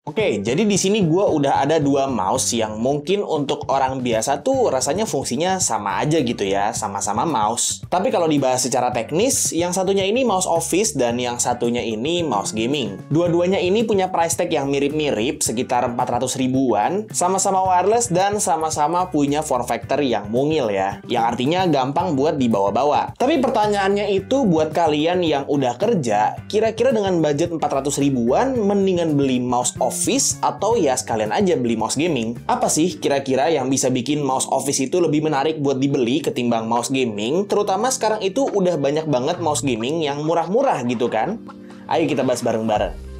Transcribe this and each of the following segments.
Oke, jadi di sini gue udah ada dua mouse yang mungkin untuk orang biasa tuh rasanya fungsinya sama aja gitu ya, sama-sama mouse. Tapi kalau dibahas secara teknis, yang satunya ini mouse office dan yang satunya ini mouse gaming. Dua-duanya ini punya price tag yang mirip-mirip, sekitar 400 ribuan, sama-sama wireless dan sama-sama punya form factor yang mungil ya, yang artinya gampang buat dibawa-bawa. Tapi pertanyaannya itu buat kalian yang udah kerja, kira-kira dengan budget 400 ribuan, mendingan beli mouse office atau ya sekalian aja beli mouse gaming? Apa sih kira-kira yang bisa bikin mouse office itu lebih menarik buat dibeli ketimbang mouse gaming? Terutama sekarang itu udah banyak banget mouse gaming yang murah-murah gitu kan? Ayo kita bahas bareng-bareng.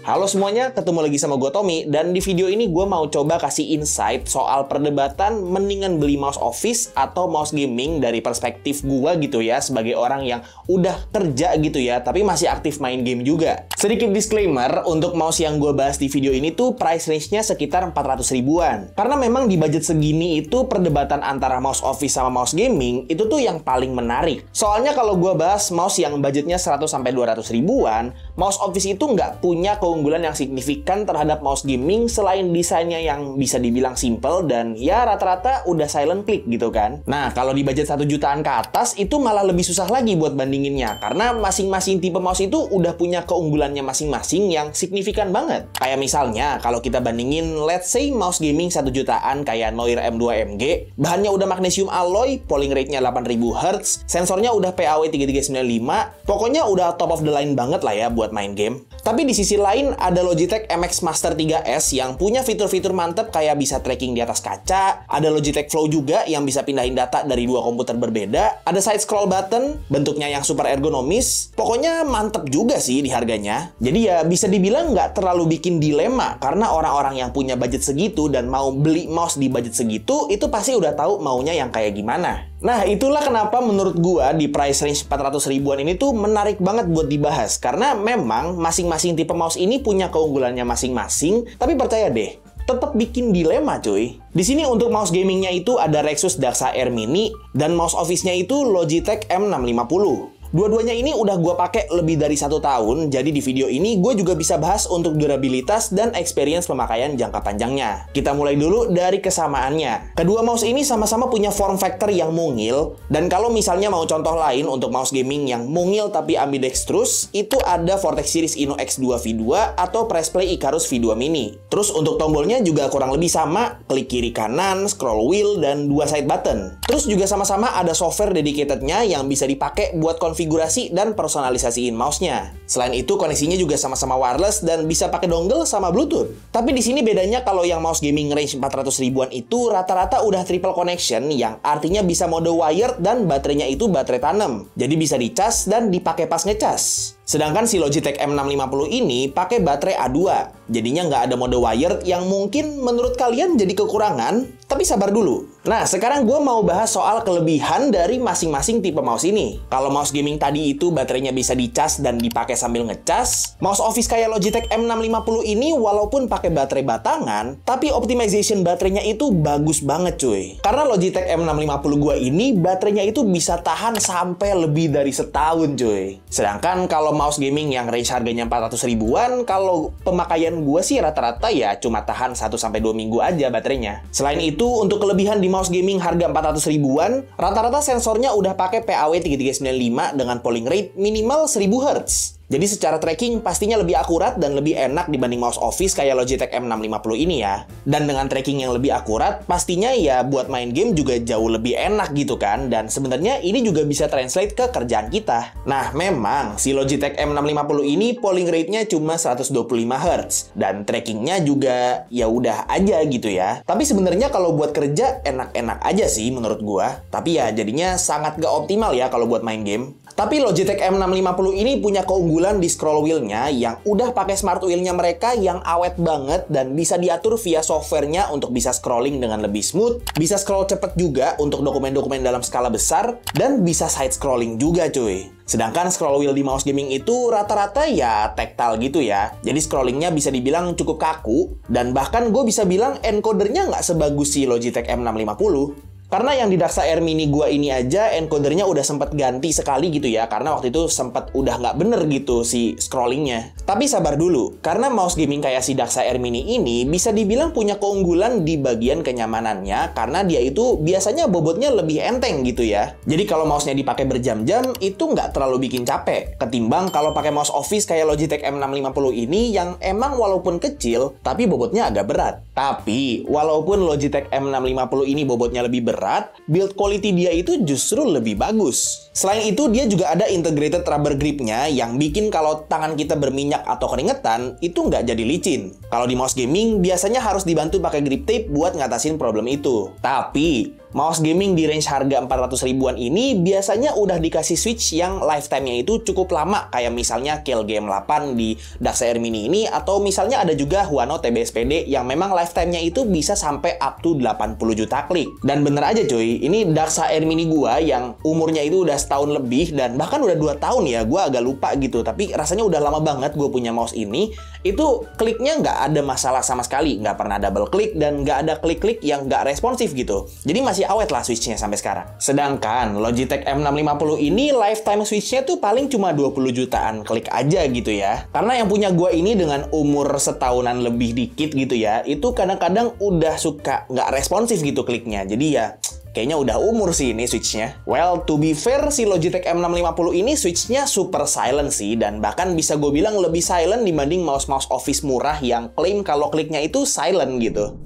Halo semuanya, ketemu lagi sama gue Tommy, dan di video ini gue mau coba kasih insight soal perdebatan mendingan beli mouse office atau mouse gaming dari perspektif gue gitu ya, sebagai orang yang udah kerja gitu ya, tapi masih aktif main game juga. Sedikit disclaimer, untuk mouse yang gue bahas di video ini tuh price range-nya sekitar 400 ribuan. Karena memang di budget segini itu perdebatan antara mouse office sama mouse gaming itu tuh yang paling menarik. Soalnya kalau gue bahas mouse yang budgetnya 100-200 ribuan, mouse office itu nggak punya keunggulan yang signifikan terhadap mouse gaming selain desainnya yang bisa dibilang simple dan ya rata-rata udah silent click gitu kan. Nah, kalau di budget 1 jutaan ke atas itu malah lebih susah lagi buat bandinginnya karena masing-masing tipe mouse itu udah punya keunggulannya masing-masing yang signifikan banget. Kayak misalnya kalau kita bandingin let's say mouse gaming 1 jutaan kayak Noir M2MG, bahannya udah magnesium alloy, polling rate-nya 8000 Hz, sensornya udah PAW3395, pokoknya udah top of the line banget lah ya buat main game. Tapi di sisi lain ada Logitech MX Master 3S yang punya fitur-fitur mantep kayak bisa tracking di atas kaca, ada Logitech Flow juga yang bisa pindahin data dari dua komputer berbeda, ada side scroll button, bentuknya yang super ergonomis, pokoknya mantep juga sih di harganya. Jadi ya bisa dibilang nggak terlalu bikin dilema karena orang-orang yang punya budget segitu dan mau beli mouse di budget segitu itu pasti udah tahu maunya yang kayak gimana. Nah, itulah kenapa menurut gua di price range 400 ribuan ini tuh menarik banget buat dibahas. Karena memang masing-masing tipe mouse ini punya keunggulannya masing-masing, tapi percaya deh, tetap bikin dilema cuy. Di sini untuk mouse gamingnya itu ada Rexus Daxa Air Mini, dan mouse office-nya itu Logitech M650. Dua-duanya ini udah gue pakai lebih dari 1 tahun, jadi di video ini gue juga bisa bahas untuk durabilitas dan experience pemakaian jangka panjangnya. Kita mulai dulu dari kesamaannya. Kedua mouse ini sama-sama punya form factor yang mungil, dan kalau misalnya mau contoh lain untuk mouse gaming yang mungil tapi ambidextrous, itu ada Vortex Series Ino X2 V2 atau Pressplay Icarus V2 Mini. Terus untuk tombolnya juga kurang lebih sama, klik kiri kanan, scroll wheel, dan 2 side button. Terus juga sama-sama ada software dedicatednya yang bisa dipakai buat konfigurasi dan personalisasiin mouse-nya. Selain itu, koneksinya juga sama-sama wireless dan bisa pakai dongle sama Bluetooth. Tapi di sini bedanya kalau yang mouse gaming range 400 ribuan itu rata-rata udah triple connection, yang artinya bisa mode wired dan baterainya itu baterai tanam. Jadi bisa dicas dan dipakai pas ngecas. Sedangkan si Logitech M650 ini pakai baterai A2, jadinya nggak ada mode wired yang mungkin menurut kalian jadi kekurangan, tapi sabar dulu. Nah, sekarang gue mau bahas soal kelebihan dari masing-masing tipe mouse ini. Kalau mouse gaming tadi itu baterainya bisa dicas dan dipakai sambil ngecas, mouse office kayak Logitech M650 ini walaupun pakai baterai batangan, tapi optimization baterainya itu bagus banget cuy. Karena Logitech M650 gue ini baterainya itu bisa tahan sampai lebih dari setahun cuy. Sedangkan kalau mouse gaming yang range harganya 400 ribuan, kalau pemakaian gue sih rata-rata ya cuma tahan 1-2 minggu aja baterainya. Selain itu, untuk kelebihan di mouse gaming harga 400 ribuan, rata-rata sensornya udah pakai PAW3395 dengan polling rate minimal 1000 Hz. Jadi secara tracking pastinya lebih akurat dan lebih enak dibanding mouse office kayak Logitech M650 ini ya. Dan dengan tracking yang lebih akurat, pastinya ya buat main game juga jauh lebih enak gitu kan. Dan sebenarnya ini juga bisa translate ke kerjaan kita. Nah, memang si Logitech M650 ini polling rate-nya cuma 125 Hz. Dan trackingnya juga ya udah aja gitu ya. Tapi sebenarnya kalau buat kerja enak-enak aja sih menurut gua. Tapi ya jadinya sangat gak optimal ya kalau buat main game. Tapi Logitech M650 ini punya keunggulan di scroll wheel-nya yang udah pakai smart wheel-nya mereka yang awet banget dan bisa diatur via software-nya untuk bisa scrolling dengan lebih smooth, bisa scroll cepet juga untuk dokumen-dokumen dalam skala besar, dan bisa side scrolling juga cuy. Sedangkan scroll wheel di mouse gaming itu rata-rata ya tactile gitu ya. Jadi scrollingnya bisa dibilang cukup kaku, dan bahkan gue bisa bilang encodernya nggak sebagus si Logitech M650. Karena yang di Daxa Air Mini gua ini aja encodernya udah sempat ganti sekali gitu ya, karena waktu itu sempat udah nggak bener gitu si scrollingnya. Tapi sabar dulu, karena mouse gaming kayak si Daxa Air Mini ini bisa dibilang punya keunggulan di bagian kenyamanannya, karena dia itu biasanya bobotnya lebih enteng gitu ya. Jadi kalau mouse-nya dipakai berjam-jam itu nggak terlalu bikin capek, ketimbang kalau pakai mouse office kayak Logitech M650 ini yang emang walaupun kecil tapi bobotnya agak berat. Tapi walaupun Logitech M650 ini bobotnya lebih berat, build quality dia itu justru lebih bagus. Selain itu, dia juga ada integrated rubber gripnya yang bikin kalau tangan kita berminyak atau keringetan, itu nggak jadi licin. Kalau di mouse gaming, biasanya harus dibantu pakai grip tape buat ngatasin problem itu. Tapi mouse gaming di range harga 400 ribuan ini biasanya udah dikasih switch yang lifetime-nya itu cukup lama, kayak misalnya Keil GM8 di Daxa Air Mini ini, atau misalnya ada juga Huano TBSPD yang memang lifetime-nya itu bisa sampai up to 80 juta klik. Dan bener aja cuy, ini Daxa Air Mini gua yang umurnya itu udah setahun lebih dan bahkan udah 2 tahun ya, gua agak lupa gitu, tapi rasanya udah lama banget gua punya mouse ini. Itu kliknya nggak ada masalah sama sekali, nggak pernah double klik dan nggak ada klik-klik yang nggak responsif gitu. Jadi masih awet lah switchnya sampai sekarang. Sedangkan Logitech M650 ini lifetime switchnya tuh paling cuma 20 jutaan klik aja gitu ya. Karena yang punya gua ini dengan umur setahunan lebih dikit gitu ya, itu kadang-kadang udah suka nggak responsif gitu kliknya. Jadi ya kayaknya udah umur sih ini switchnya. Well, to be fair, si Logitech M650 ini switchnya super silent sih, dan bahkan bisa gue bilang lebih silent dibanding mouse-mouse office murah yang klaim kalau kliknya itu silent gitu.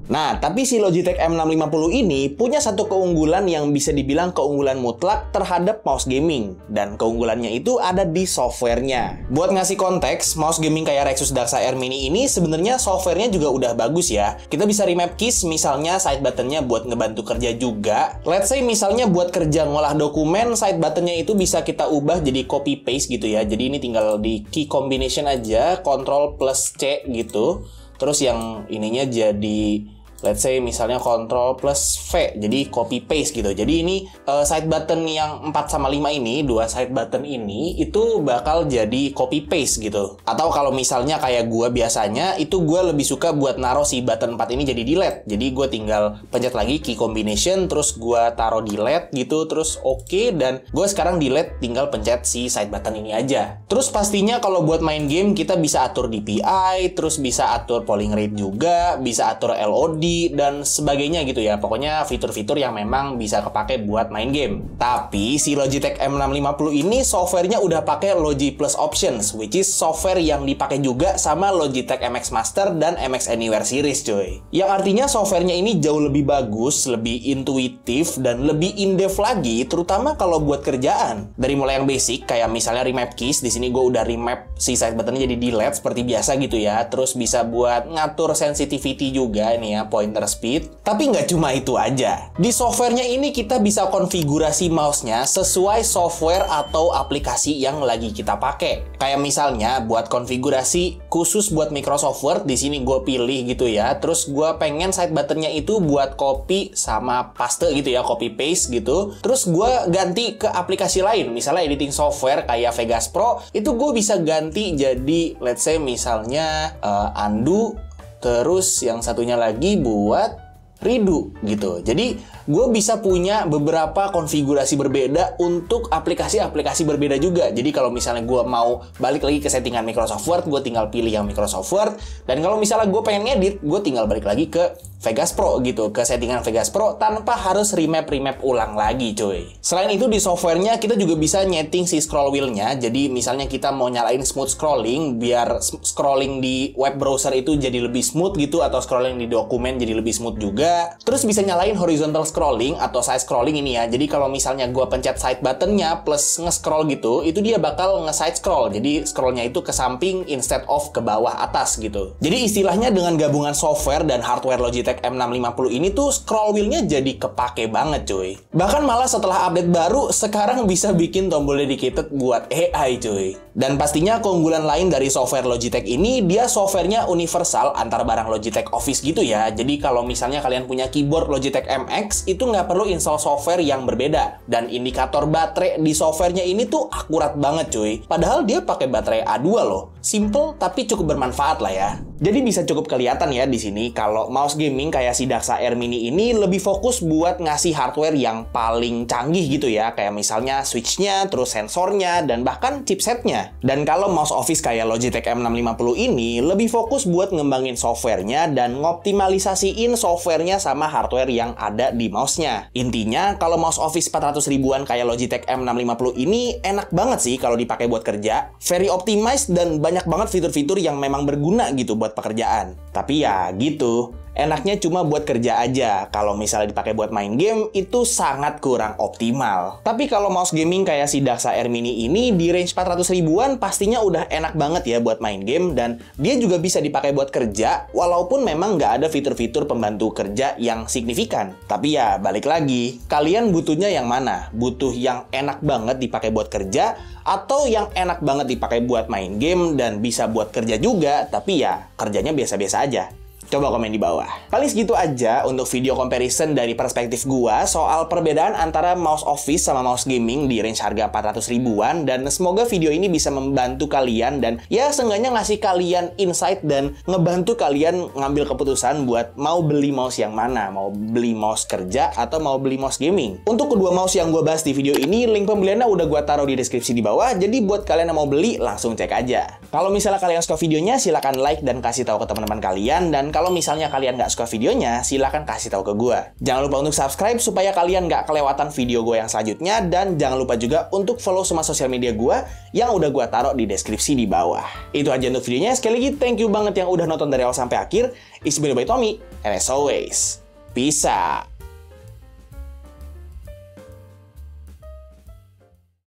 Nah, tapi si Logitech M650 ini punya satu keunggulan yang bisa dibilang keunggulan mutlak terhadap mouse gaming. Dan keunggulannya itu ada di softwarenya. Buat ngasih konteks, mouse gaming kayak Rexus Daxa Air Mini ini sebenarnya softwarenya juga udah bagus ya. Kita bisa remap keys, misalnya side buttonnya buat ngebantu kerja juga. Let's say misalnya buat kerja ngolah dokumen, side buttonnya itu bisa kita ubah jadi copy paste gitu ya. Jadi ini tinggal di key combination aja, Ctrl plus C gitu. Terus yang ininya jadi let's say misalnya Ctrl plus V, jadi copy paste gitu. Jadi ini side button yang 4/5 ini, dua side button ini itu bakal jadi copy paste gitu. Atau kalau misalnya kayak gua biasanya, itu gua lebih suka buat naruh si button 4 ini jadi delete. Jadi gua tinggal pencet lagi key combination, terus gua taruh delete gitu, terus oke, dan gua sekarang delete tinggal pencet si side button ini aja. Terus pastinya kalau buat main game kita bisa atur DPI, terus bisa atur polling rate juga, bisa atur LOD dan sebagainya gitu ya. Pokoknya fitur-fitur yang memang bisa kepake buat main game. Tapi si Logitech M650 ini softwarenya udah pakai Logi Plus Options, which is software yang dipakai juga sama Logitech MX Master dan MX Anywhere series cuy. Yang artinya softwarenya ini jauh lebih bagus, lebih intuitif, dan lebih in-depth lagi, terutama kalau buat kerjaan. Dari mulai yang basic kayak misalnya remap keys, di sini gue udah remap si side buttonnya jadi delete seperti biasa gitu ya. Terus bisa buat ngatur sensitivity juga ini ya, pointer speed. Tapi nggak cuma itu aja. Di softwarenya ini kita bisa konfigurasi mouse-nya sesuai software atau aplikasi yang lagi kita pakai. Kayak misalnya buat konfigurasi khusus buat Microsoft Word, di sini gue pilih gitu ya. Terus gue pengen side buttonnya itu buat copy sama paste gitu ya, copy paste gitu. Terus gue ganti ke aplikasi lain, misalnya editing software kayak Vegas Pro, itu gue bisa ganti jadi let's say misalnya undo. Terus yang satunya lagi buat redo gitu. Jadi gue bisa punya beberapa konfigurasi berbeda untuk aplikasi-aplikasi berbeda juga. Jadi kalau misalnya gue mau balik lagi ke settingan Microsoft Word, gue tinggal pilih yang Microsoft Word. Dan kalau misalnya gue pengen ngedit, gue tinggal balik lagi ke Vegas Pro gitu, ke settingan Vegas Pro tanpa harus remap ulang lagi cuy. Selain itu di softwarenya kita juga bisa nyeting si scroll wheel-nya. Jadi misalnya kita mau nyalain smooth scrolling biar scrolling di web browser itu jadi lebih smooth gitu, atau scrolling di dokumen jadi lebih smooth juga. juga. Terus bisa nyalain horizontal scrolling atau side scrolling ini ya. Jadi kalau misalnya gue pencet side buttonnya plus nge-scroll gitu, itu dia bakal nge-side scroll. Jadi scrollnya itu ke samping instead of ke bawah atas gitu. Jadi istilahnya dengan gabungan software dan hardware Logitech M650 ini tuh scroll wheel-nya jadi kepake banget cuy. Bahkan malah setelah update baru, sekarang bisa bikin tombol dedicated buat AI cuy. Dan pastinya keunggulan lain dari software Logitech ini, dia softwarenya universal antar barang Logitech Office gitu ya. Jadi kalau misalnya kalian punya keyboard Logitech MX, itu nggak perlu install software yang berbeda. Dan indikator baterai di softwarenya ini tuh akurat banget cuy. Padahal dia pakai baterai A2 loh. Simple tapi cukup bermanfaat lah ya. Jadi bisa cukup kelihatan ya di sini kalau mouse gaming kayak si Daxa Air Mini ini lebih fokus buat ngasih hardware yang paling canggih gitu ya. Kayak misalnya switch-nya, terus sensornya, dan bahkan chipsetnya. Dan kalau mouse office kayak Logitech M650 ini lebih fokus buat ngembangin softwarenya dan ngoptimalisasiin softwarenya sama hardware yang ada di mouse-nya. Intinya, kalau mouse office 400 ribuan kayak Logitech M650 ini enak banget sih kalau dipakai buat kerja. Very optimized dan banyak banget fitur-fitur yang memang berguna gitu buat pekerjaan. Tapi ya gitu. Enaknya cuma buat kerja aja. Kalau misalnya dipakai buat main game, itu sangat kurang optimal. Tapi kalau mouse gaming kayak si Daxa Air Mini ini di range 400 ribuan pastinya udah enak banget ya buat main game. Dan dia juga bisa dipakai buat kerja, walaupun memang nggak ada fitur-fitur pembantu kerja yang signifikan. Tapi ya balik lagi, kalian butuhnya yang mana? Butuh yang enak banget dipakai buat kerja, atau yang enak banget dipakai buat main game dan bisa buat kerja juga, tapi ya kerjanya biasa-biasa aja? Coba komen di bawah. Paling segitu aja untuk video comparison dari perspektif gua soal perbedaan antara mouse office sama mouse gaming di range harga 400 ribuan, dan semoga video ini bisa membantu kalian dan ya seenggaknya ngasih kalian insight dan ngebantu kalian ngambil keputusan buat mau beli mouse yang mana, mau beli mouse kerja atau mau beli mouse gaming. Untuk kedua mouse yang gua bahas di video ini, link pembeliannya udah gua taruh di deskripsi di bawah, jadi buat kalian yang mau beli langsung cek aja. Kalau misalnya kalian suka videonya, silahkan like dan kasih tahu ke teman-teman kalian, dan kalau misalnya kalian nggak suka videonya, silahkan kasih tahu ke gue. Jangan lupa untuk subscribe supaya kalian nggak kelewatan video gue yang selanjutnya, dan jangan lupa juga untuk follow semua sosial media gue yang udah gue taruh di deskripsi di bawah. Itu aja untuk videonya. Sekali lagi, thank you banget yang udah nonton dari awal sampai akhir. It's been by Tommy, and as always, peace out.